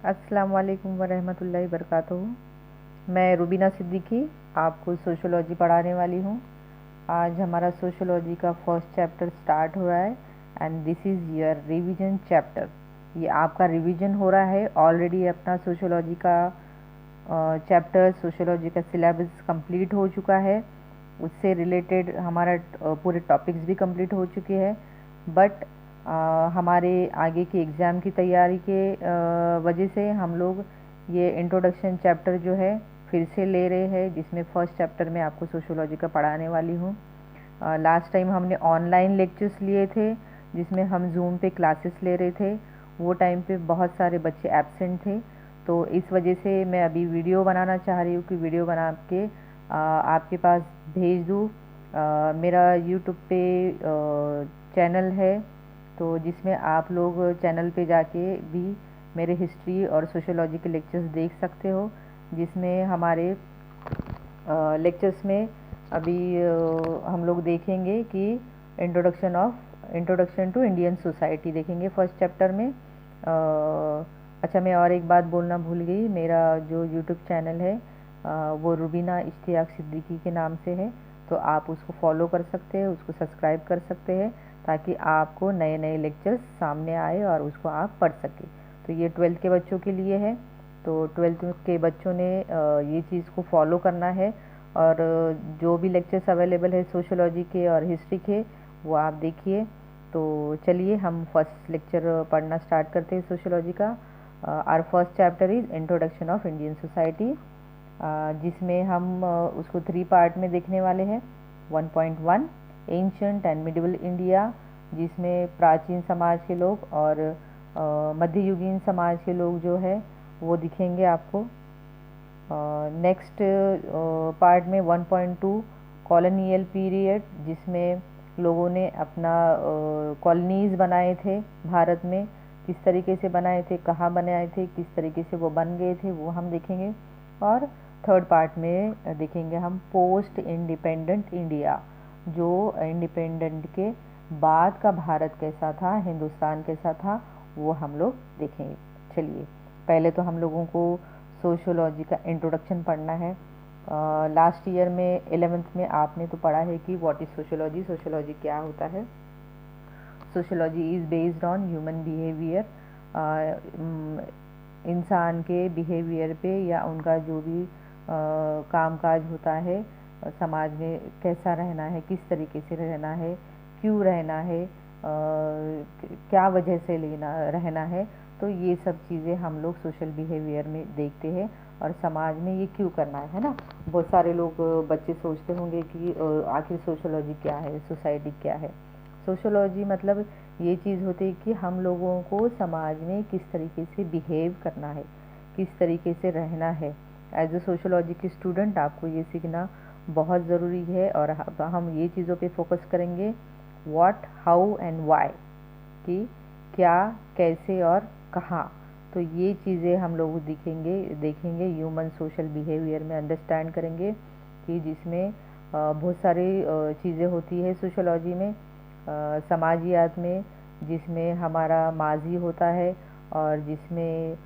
अस्सलाम वालेकुम वरहमतुल्लाहि वबरकातुहू। मैं रुबीना सिद्दीकी आपको सोशोलॉजी पढ़ाने वाली हूँ। आज हमारा सोशोलॉजी का फर्स्ट चैप्टर स्टार्ट हो रहा है and this is your revision chapter. ये आपका रिवीजन हो रहा है। ऑलरेडी अपना सोशोलॉजी का चैप्टर, सोशोलॉजी का सिलेबस कंप्लीट हो चुका है। उससे रिलेटेड हमारा पूरे टॉपिक्स भी कंप्लीट हो चुके हैं। बट हमारे आगे की एग्ज़ाम की तैयारी के वजह से हम लोग ये इंट्रोडक्शन चैप्टर जो है फिर से ले रहे हैं, जिसमें फ़र्स्ट चैप्टर में आपको सोशोलॉजी का पढ़ाने वाली हूँ। लास्ट टाइम हमने ऑनलाइन लेक्चर्स लिए थे, जिसमें हम जूम पे क्लासेस ले रहे थे। वो टाइम पे बहुत सारे बच्चे एब्सेंट थे, तो इस वजह से मैं अभी वीडियो बनाना चाह रही हूँ कि वीडियो बना के आपके पास भेज दूँ। मेरा यूट्यूब पे चैनल है, तो जिसमें आप लोग चैनल पे जाके भी मेरे हिस्ट्री और सोशोलॉजी के लेक्चर्स देख सकते हो, जिसमें हमारे लेक्चर्स में अभी हम लोग देखेंगे कि इंट्रोडक्शन टू इंडियन सोसाइटी देखेंगे फर्स्ट चैप्टर में। अच्छा, मैं और एक बात बोलना भूल गई। मेरा जो यूट्यूब चैनल है वो रुबीना इश्तियाक सिद्दीकी के नाम से है, तो आप उसको फॉलो कर सकते हैं, उसको सब्सक्राइब कर सकते हैं, ताकि आपको नए नए लेक्चर्स सामने आए और उसको आप पढ़ सकें। तो ये 12th के बच्चों के लिए है, तो 12th के बच्चों ने ये चीज़ को फॉलो करना है। और जो भी लेक्चर्स अवेलेबल है सोशोलॉजी के और हिस्ट्री के, वो आप देखिए। तो चलिए हम फर्स्ट लेक्चर पढ़ना स्टार्ट करते हैं सोशोलॉजी का। Our first chapter is introduction of Indian society, जिसमें हम उसको 3 पार्ट में देखने वाले हैं। 1.1 एंशंट एंड मिडिवल इंडिया, जिसमें प्राचीन समाज के लोग और मध्ययुगीन समाज के लोग जो है वो दिखेंगे आपको। नेक्स्ट पार्ट में 1.2 कॉलोनियल पीरियड, जिसमें लोगों ने अपना कॉलोनीज़ बनाए थे भारत में। किस तरीके से बनाए थे, कहाँ बनाए थे, किस तरीके से वो बन गए थे, वो हम देखेंगे। और थर्ड पार्ट में देखेंगे हम पोस्ट इंडिपेंडेंट इंडिया, जो इंडिपेंडेंट के बाद का भारत कैसा था, हिंदुस्तान कैसा था, वो हम लोग देखेंगे। चलिए, पहले तो हम लोगों को सोशोलॉजी का इंट्रोडक्शन पढ़ना है। लास्ट ईयर में 11th में आपने तो पढ़ा है कि व्हाट इज़ सोशोलॉजी, सोशोलॉजी क्या होता है। Sociology is based on human behaviour, इंसान के बिहेवियर पे या उनका जो भी कामकाज होता है, समाज में कैसा रहना है, किस तरीके से रहना है, क्यों रहना है, क्या वजह से रहना है। तो ये सब चीज़ें हम लोग सोशल बिहेवियर में देखते हैं, और समाज में ये क्यों करना है ना। बहुत सारे लोग बच्चे सोचते होंगे कि आखिर सोशोलॉजी क्या है, सोसाइटी क्या है। सोशोलॉजी मतलब ये चीज़ होती है कि हम लोगों को समाज में किस तरीके से बिहेव करना है, किस तरीके से रहना है। एज ए सोशोलॉजी की स्टूडेंट आपको ये सीखना बहुत ज़रूरी है, और हम ये चीज़ों पे फोकस करेंगे, व्हाट, हाउ एंड व्हाई, कि क्या, कैसे और कहाँ। तो ये चीज़ें हम लोग देखेंगे ह्यूमन सोशल बिहेवियर में, अंडरस्टैंड करेंगे कि जिसमें बहुत सारी चीज़ें होती है सोशोलॉजी में, समाजियात में, जिसमें हमारा माजी होता है, और जिसमें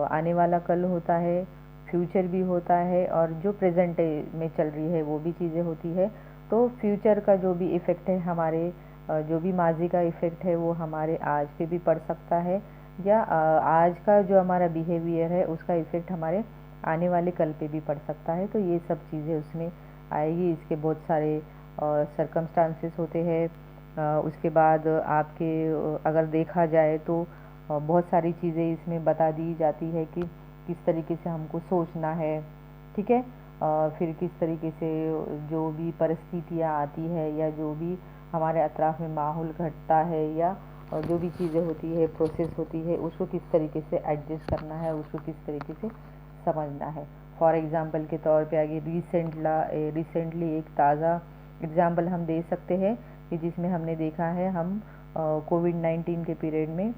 आने वाला कल होता है, फ्यूचर भी होता है, और जो प्रेजेंट में चल रही है वो भी चीज़ें होती है। तो फ्यूचर का जो भी इफ़ेक्ट है हमारे, जो भी माजी का इफ़ेक्ट है वो हमारे आज पे भी पड़ सकता है, या आज का जो हमारा बिहेवियर है उसका इफ़ेक्ट हमारे आने वाले कल पे भी पड़ सकता है। तो ये सब चीज़ें उसमें आएगी। इसके बहुत सारे सर्कमस्टांसेस होते हैं। उसके बाद आपके अगर देखा जाए तो बहुत सारी चीज़ें इसमें बता दी जाती है कि किस तरीके से हमको सोचना है, ठीक है। फिर किस तरीके से जो भी परिस्थितियाँ आती है, या जो भी हमारे अतराफ़ में माहौल घटता है, या जो भी चीज़ें होती है, प्रोसेस होती है, उसको किस तरीके से एडजस्ट करना है, उसको किस तरीके से समझना है। फॉर एग्ज़ाम्पल के तौर पे आगे रिसेंटली एक ताज़ा एग्ज़ाम्पल हम दे सकते हैं कि जिसमें हमने देखा है, हम कोविड-19 के पीरियड में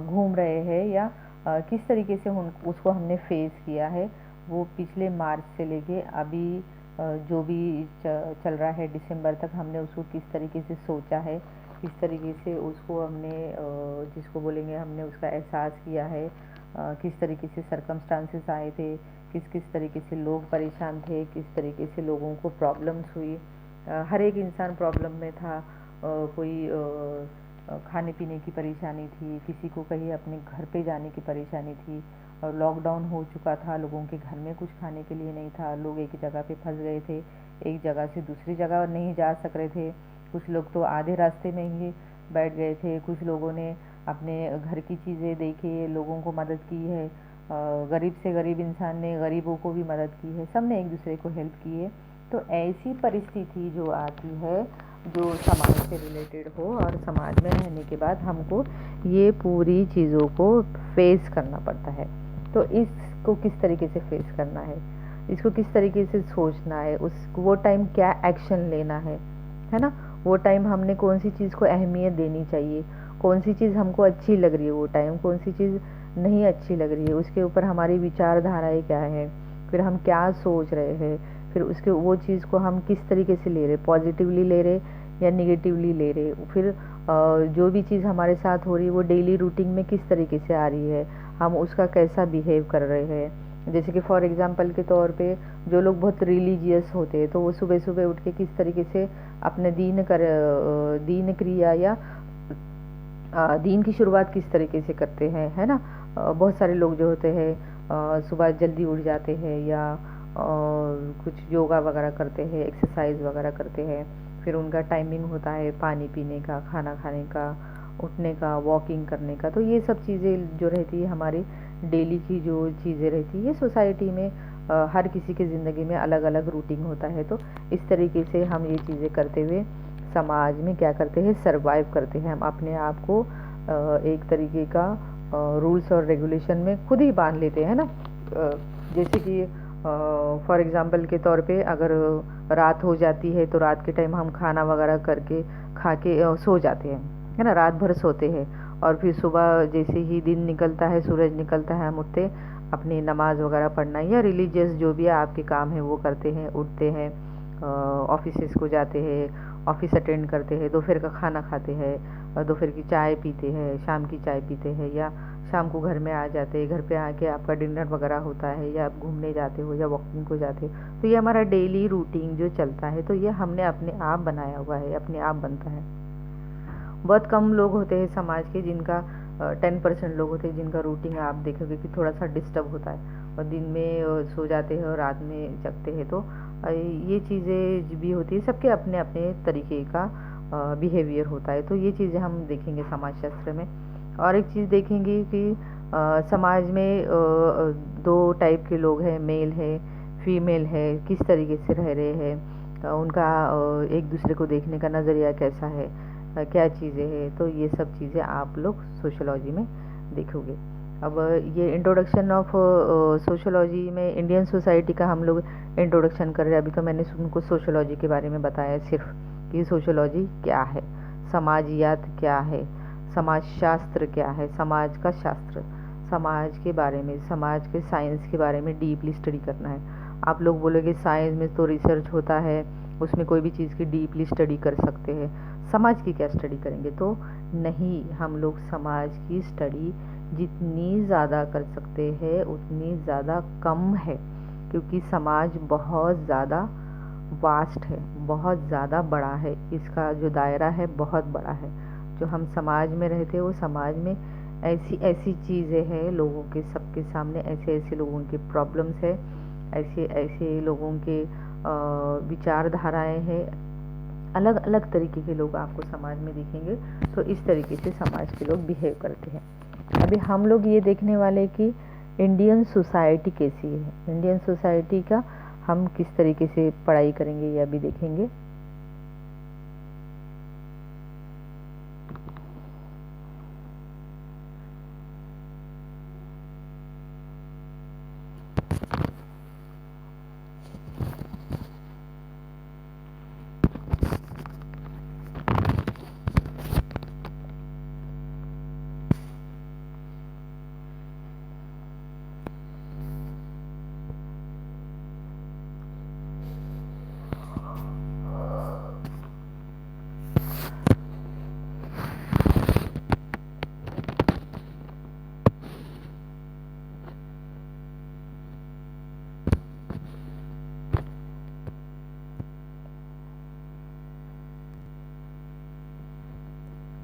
घूम रहे हैं, या किस तरीके से उसको हमने फेस किया है। वो पिछले मार्च से लेके अभी जो भी चल रहा है दिसंबर तक, हमने उसको किस तरीके से सोचा है, किस तरीके से उसको हमने जिसको बोलेंगे हमने उसका एहसास किया है, किस तरीके से सरकमस्टांसेस आए थे, किस किस तरीके से लोग परेशान थे, किस तरीके से लोगों को प्रॉब्लम्स हुई। हर एक इंसान प्रॉब्लम में था। कोई खाने पीने की परेशानी थी, किसी को कहीं अपने घर पे जाने की परेशानी थी, और लॉकडाउन हो चुका था, लोगों के घर में कुछ खाने के लिए नहीं था, लोग एक जगह पे फंस गए थे, एक जगह से दूसरी जगह नहीं जा सक रहे थे। कुछ लोग तो आधे रास्ते में ही बैठ गए थे। कुछ लोगों ने अपने घर की चीज़ें दे के लोगों को मदद की है। गरीब से गरीब इंसान ने गरीबों को भी मदद की है, सब ने एक दूसरे को हेल्प की है। तो ऐसी परिस्थिति जो आती है जो समाज से रिलेटेड हो, और समाज में रहने के बाद हमको ये पूरी चीज़ों को फेस करना पड़ता है। तो इसको किस तरीके से फेस करना है, इसको किस तरीके से सोचना है, उस वो टाइम क्या एक्शन लेना है ना। वो टाइम हमने कौन सी चीज़ को अहमियत देनी चाहिए, कौन सी चीज़ हमको अच्छी लग रही है, वो टाइम कौन सी चीज़ नहीं अच्छी लग रही है, उसके ऊपर हमारी विचारधाराएँ क्या है, फिर हम क्या सोच रहे हैं, फिर उसके वो चीज़ को हम किस तरीके से ले रहे, पॉजिटिवली ले रहे या निगेटिवली ले रहे। फिर जो भी चीज़ हमारे साथ हो रही है वो डेली रूटीन में किस तरीके से आ रही है, हम उसका कैसा बिहेव कर रहे हैं। जैसे कि फॉर एग्जांपल के तौर पे जो लोग बहुत रिलीजियस होते हैं तो वो सुबह सुबह उठ के किस तरीके से अपने दीन क्रिया या दीन की शुरुआत किस तरीके से करते हैं, है ना। बहुत सारे लोग जो होते हैं सुबह जल्दी उठ जाते हैं, या कुछ योगा वगैरह करते हैं, एक्सरसाइज वगैरह करते हैं। फिर उनका टाइमिंग होता है पानी पीने का, खाना खाने का, उठने का, वॉकिंग करने का। तो ये सब चीज़ें जो रहती है हमारी डेली की जो चीज़ें रहती है सोसाइटी में, हर किसी की ज़िंदगी में अलग अलग रूटीन होता है। तो इस तरीके से हम ये चीज़ें करते हुए समाज में क्या करते हैं, सरवाइव करते हैं। हम अपने आप को एक तरीके का रूल्स और रेगुलेशन में खुद ही बांध लेते हैं ना। जैसे कि फॉर एग्ज़ाम्पल के तौर पे अगर रात हो जाती है तो रात के टाइम हम खाना वगैरह करके खा के सो जाते हैं, है ना। रात भर सोते हैं और फिर सुबह जैसे ही दिन निकलता है, सूरज निकलता है, हम उठते अपनी नमाज़ वगैरह पढ़ना या रिलीजियस जो भी आपके काम है वो करते हैं, उठते हैं, ऑफिसेस को जाते हैं, ऑफिस अटेंड करते हैं, दोपहर का खाना खाते हैं, दोपहर की चाय पीते हैं, शाम की चाय पीते हैं, या शाम को घर में आ जाते हैं। घर पे आके आपका डिनर वगैरह होता है, या आप घूमने जाते हो या वॉकिंग को जाते हो। तो ये हमारा डेली रूटीन जो चलता है, तो ये हमने अपने आप बनाया हुआ है, अपने आप बनता है। बहुत कम लोग होते हैं समाज के जिनका 10% लोग होते हैं जिनका रूटीन आप देखोगे कि थोड़ा सा डिस्टर्ब होता है, और दिन में सो जाते हैं और रात में जगते हैं। तो ये चीज़ें भी होती है, सबके अपने अपने तरीके का बिहेवियर होता है। तो ये चीज़ें हम देखेंगे समाजशास्त्र में। और एक चीज़ देखेंगे कि समाज में दो टाइप के लोग हैं, मेल है, फीमेल है, किस तरीके से रह रहे हैं, उनका एक दूसरे को देखने का नज़रिया कैसा है, क्या चीज़ें हैं। तो ये सब चीज़ें आप लोग सोशोलॉजी में देखोगे। अब ये इंट्रोडक्शन ऑफ सोशोलॉजी में इंडियन सोसाइटी का हम लोग इंट्रोडक्शन कर रहे हैं। अभी तो मैंने उनको सोशोलॉजी के बारे में बताया सिर्फ कि सोशोलॉजी क्या है, समाजियात क्या है, समाजशास्त्र क्या है, समाज का शास्त्र, समाज के बारे में, समाज के साइंस के बारे में डीपली स्टडी करना है। आप लोग बोलोगे साइंस में तो रिसर्च होता है, उसमें कोई भी चीज़ की डीपली स्टडी कर सकते हैं, समाज की क्या स्टडी करेंगे। तो नहीं, हम लोग समाज की स्टडी जितनी ज़्यादा कर सकते हैं उतनी ज़्यादा कम है, क्योंकि समाज बहुत ज़्यादा वास्ट है, बहुत ज़्यादा बड़ा है, इसका जो दायरा है बहुत बड़ा है। जो हम समाज में रहते हैं वो समाज में ऐसी ऐसी चीज़ें हैं, लोगों के सबके सामने ऐसे ऐसे लोगों के प्रॉब्लम्स है, ऐसे ऐसे लोगों के विचारधाराएं हैं, अलग अलग तरीके के लोग आपको समाज में दिखेंगे। तो इस तरीके से समाज के लोग बिहेव करते हैं। अभी हम लोग ये देखने वाले कि इंडियन सोसाइटी कैसी है, इंडियन सोसाइटी का हम किस तरीके से पढ़ाई करेंगे ये अभी देखेंगे।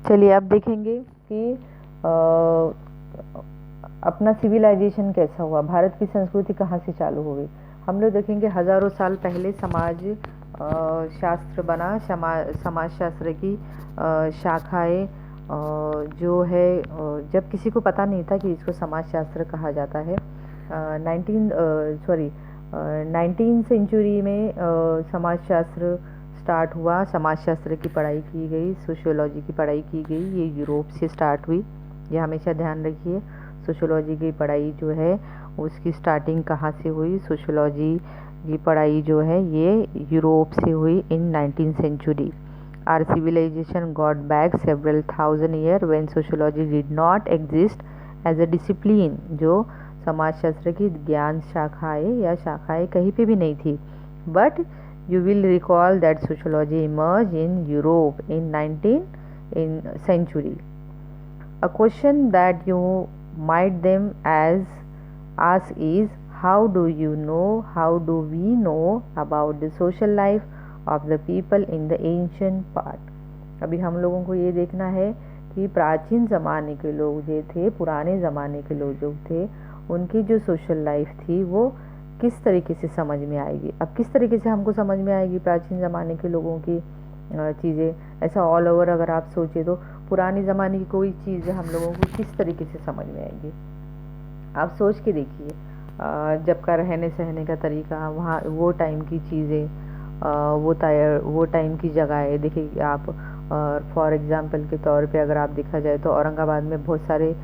चलिए अब देखेंगे कि अपना सिविलाइजेशन कैसा हुआ, भारत की संस्कृति कहाँ से चालू हो गई। हम लोग देखेंगे हज़ारों साल पहले समाज शास्त्र बना, समाज शास्त्र की शाखाएं जो है जब किसी को पता नहीं था कि इसको समाज शास्त्र कहा जाता है। 19 सेंचुरी में समाज शास्त्र स्टार्ट हुआ, समाज शास्त्र की पढ़ाई की गई, सोशियोलॉजी की पढ़ाई की गई। ये यूरोप से स्टार्ट हुई, ये हमेशा ध्यान रखिए। सोशियोलॉजी की पढ़ाई जो है उसकी स्टार्टिंग कहाँ से हुई, सोशियोलॉजी की पढ़ाई जो है ये यूरोप से हुई इन 19th century। Our civilization got back several thousand years when sociology did not exist as a discipline। जो समाजशास्त्र की ज्ञान शाखाएं या शाखाएं कहीं पे भी नहीं थी। But you will recall that sociology emerged in Europe in 19th century। A question that you might them ask is, how do we know about the social life of the people in the ancient part। अभी हम लोगों को ये देखना है कि प्राचीन ज़माने के लोग जो थे, पुराने ज़माने के लोग जो थे, उनकी जो सोशल लाइफ थी वो किस तरीके से समझ में आएगी। अब किस तरीके से हमको समझ में आएगी प्राचीन ज़माने के लोगों की चीज़ें, ऐसा ऑल ओवर अगर आप सोचें तो पुराने ज़माने की कोई चीज़ हम लोगों को किस तरीके से समझ में आएगी। आप सोच के देखिए, जब का रहने सहने का तरीका, वहाँ वो टाइम की चीज़ें, वो टाइम की जगहें देखिए आप। फॉर एग्ज़ाम्पल के तौर पे अगर आप देखा जाए तो औरंगाबाद में बहुत सारे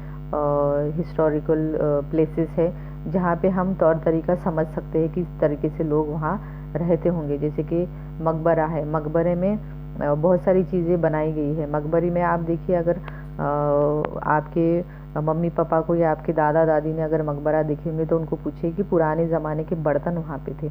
हिस्टोरिकल प्लेसेस है जहाँ पे हम तौर तरीका समझ सकते हैं किस तरीके से लोग वहाँ रहते होंगे। जैसे कि मकबरा है, मकबरे में बहुत सारी चीज़ें बनाई गई है। मकबरी में आप देखिए, अगर आपके मम्मी पापा को या आपके दादा दादी ने अगर मकबरा देखेंगे तो उनको पूछिए कि पुराने ज़माने के बर्तन वहाँ पे थे,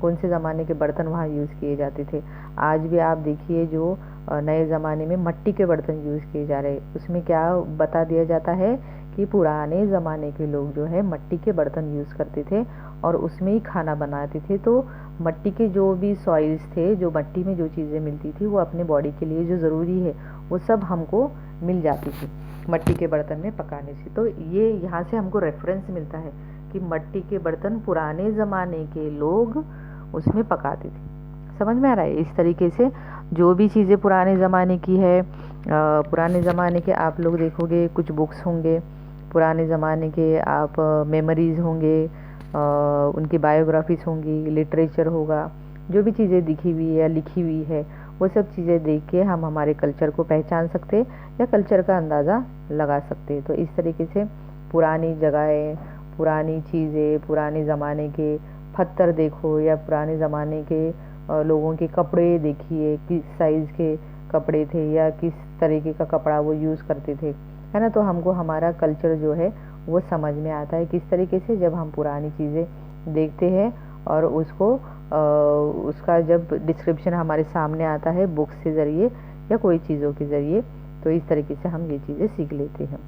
कौन से ज़माने के बर्तन वहाँ यूज़ किए जाते थे। आज भी आप देखिए जो नए ज़माने में मिट्टी के बर्तन यूज़ किए जा रहे हैं, उसमें क्या बता दिया जाता है कि पुराने ज़माने के लोग जो है मिट्टी के बर्तन यूज़ करते थे और उसमें ही खाना बनाते थे। तो मिट्टी के जो भी सॉइल्स थे, जो मिट्टी में जो चीज़ें मिलती थी वो अपने बॉडी के लिए जो ज़रूरी है वो सब हमको मिल जाती थी मिट्टी के बर्तन में पकाने से। तो ये यहाँ से हमको रेफरेंस मिलता है कि मिट्टी के बर्तन पुराने ज़माने के लोग उसमें पकाते थे। समझ में आ रहा है। इस तरीके से जो भी चीज़ें पुराने ज़माने की है, पुराने ज़माने के आप लोग देखोगे कुछ बुक्स होंगे, पुराने ज़माने के आप मेमोरीज़ होंगे, उनकी बायोग्राफीज़ होंगी, लिटरेचर होगा, जो भी चीज़ें दिखी हुई है या लिखी हुई है वो सब चीज़ें देख के हम हमारे कल्चर को पहचान सकते या कल्चर का अंदाज़ा लगा सकते। तो इस तरीके से पुरानी जगहें, पुरानी चीज़ें, पुराने ज़माने के पत्थर देखो या पुराने ज़माने के लोगों के कपड़े देखिए, किस साइज़ के कपड़े थे या किस तरीके का कपड़ा वो यूज़ करते थे, है ना। तो हमको हमारा कल्चर जो है वो समझ में आता है किस तरीके से, जब हम पुरानी चीज़ें देखते हैं और उसको उसका जब डिस्क्रिप्शन हमारे सामने आता है बुक्स के ज़रिए या कोई चीज़ों के ज़रिए, तो इस तरीके से हम ये चीज़ें सीख लेते हैं।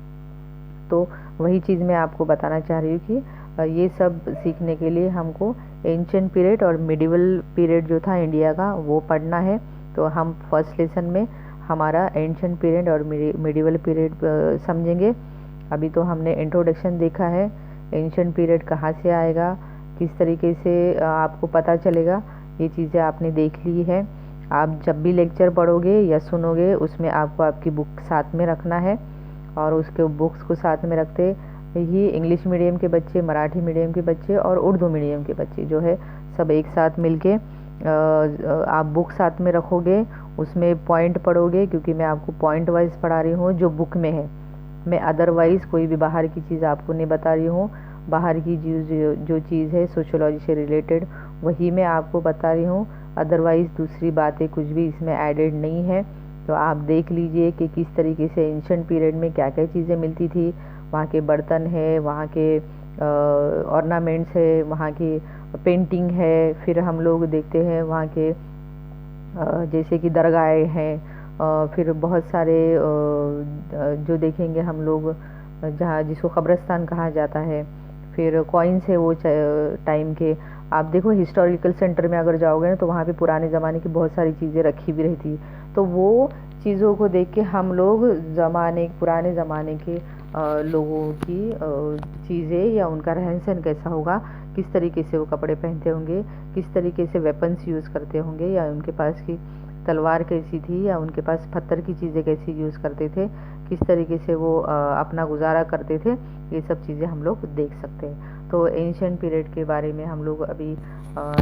तो वही चीज़ मैं आपको बताना चाह रही हूँ कि ये सब सीखने के लिए हमको एंशिएंट पीरियड और मिडिवल पीरियड जो था इंडिया का वो पढ़ना है। तो हम फर्स्ट लेसन में हमारा एंशिएंट पीरियड और मिडिवल पीरियड समझेंगे। अभी तो हमने इंट्रोडक्शन देखा है, एंशिएंट पीरियड कहाँ से आएगा, किस तरीके से आपको पता चलेगा, ये चीज़ें आपने देख ली है। आप जब भी लेक्चर पढ़ोगे या सुनोगे उसमें आपको आपकी बुक साथ में रखना है और उसके बुक्स को साथ में रखते ही इंग्लिश मीडियम के बच्चे, मराठी मीडियम के बच्चे और उर्दू मीडियम के बच्चे जो है सब एक साथ मिलके आप बुक साथ में रखोगे, उसमें पॉइंट पढ़ोगे, क्योंकि मैं आपको पॉइंट वाइज पढ़ा रही हूँ जो बुक में है। मैं अदरवाइज़ कोई भी बाहर की चीज़ आपको नहीं बता रही हूँ। बाहर की जो चीज़ है सोशियोलॉजी से रिलेटेड वही मैं आपको बता रही हूँ, अदरवाइज़ दूसरी बातें कुछ भी इसमें एडेड नहीं है। तो आप देख लीजिए कि किस तरीके से एंशिएंट पीरियड में क्या क्या चीज़ें मिलती थी, वहाँ के बर्तन है, वहाँ के ऑर्नामेंट्स है, वहाँ की पेंटिंग है। फिर हम लोग देखते हैं वहाँ के जैसे कि दरगाहें हैं, फिर बहुत सारे जो देखेंगे हम लोग जहाँ जिसको कब्रिस्तान कहा जाता है। फिर कॉइन्स है वो टाइम के। आप देखो हिस्टोरिकल सेंटर में अगर जाओगे ना तो वहाँ पे पुराने ज़माने की बहुत सारी चीज़ें रखी भी रहती है। तो वो चीज़ों को देख के हम लोग पुराने ज़माने के लोगों की चीज़ें या उनका रहन सहन कैसा होगा, किस तरीके से वो कपड़े पहनते होंगे, किस तरीके से वेपन्स यूज़ करते होंगे, या उनके पास की तलवार कैसी थी, या उनके पास पत्थर की चीज़ें कैसी यूज़ करते थे, किस तरीके से वो अपना गुजारा करते थे, ये सब चीज़ें हम लोग देख सकते हैं। तो एंशिएंट पीरियड के बारे में हम लोग अभी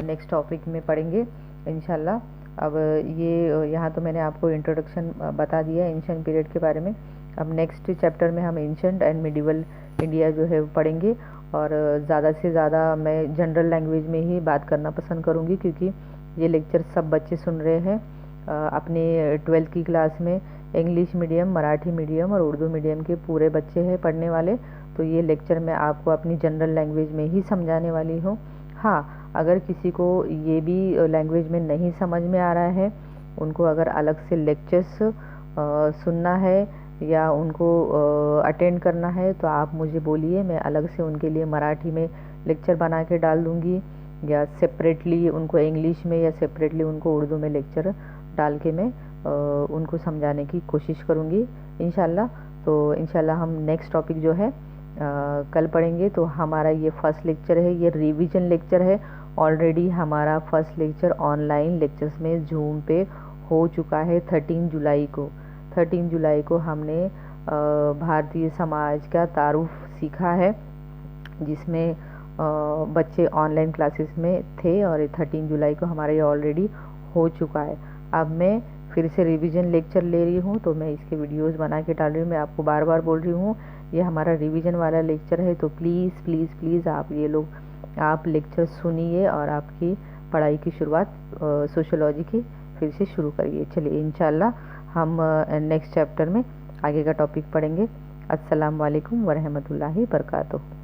नेक्स्ट टॉपिक में पढ़ेंगे इंशाल्लाह। अब ये यहाँ तो मैंने आपको इंट्रोडक्शन बता दिया एंशिएंट पीरियड के बारे में। अब नेक्स्ट चैप्टर में हम एंशिएंट एंड मिडिवल इंडिया जो है वो पढ़ेंगे, और ज़्यादा से ज़्यादा मैं जनरल लैंग्वेज में ही बात करना पसंद करूँगी, क्योंकि ये लेक्चर सब बच्चे सुन रहे हैं अपने 12th की क्लास में। इंग्लिश मीडियम, मराठी मीडियम और उर्दू मीडियम के पूरे बच्चे हैं पढ़ने वाले। तो ये लेक्चर मैं आपको अपनी जनरल लैंग्वेज में ही समझाने वाली हूँ। हाँ, अगर किसी को ये भी लैंग्वेज में नहीं समझ में आ रहा है, उनको अगर अलग से लेक्चर्स सुनना है या उनको अटेंड करना है, तो आप मुझे बोलिए, मैं अलग से उनके लिए मराठी में लेक्चर बना के डाल दूँगी, या सेपरेटली उनको इंग्लिश में, या सेपरेटली उनको उर्दू में लेक्चर डाल के मैं उनको समझाने की कोशिश करूँगी इंशाल्लाह। तो इंशाल्लाह हम नेक्स्ट टॉपिक जो है कल पढ़ेंगे। तो हमारा ये फर्स्ट लेक्चर है, ये रिवीजन लेक्चर है। ऑलरेडी हमारा फर्स्ट लेक्चर ऑनलाइन लेक्चर्स में जूम पे हो चुका है 13 जुलाई को। 13 जुलाई को हमने भारतीय समाज का तारुफ सीखा है, जिसमें बच्चे ऑनलाइन क्लासेस में थे, और 13 जुलाई को हमारा ये ऑलरेडी हो चुका है। अब मैं फिर से रिवीजन लेक्चर ले रही हूँ, तो मैं इसके वीडियोस बना के डाल रही हूँ। मैं आपको बार बार बोल रही हूँ, ये हमारा रिवीजन वाला लेक्चर है, तो प्लीज़ प्लीज़ प्लीज़ आप लेक्चर सुनिए और आपकी पढ़ाई की शुरुआत सोशियोलॉजी की फिर से शुरू करिए। चलिए इंशाल्लाह हम नेक्स्ट चैप्टर में आगे का टॉपिक पढ़ेंगे। अस्सलाम वालेकुम वरहमतुल्लाहि बरकातुहू।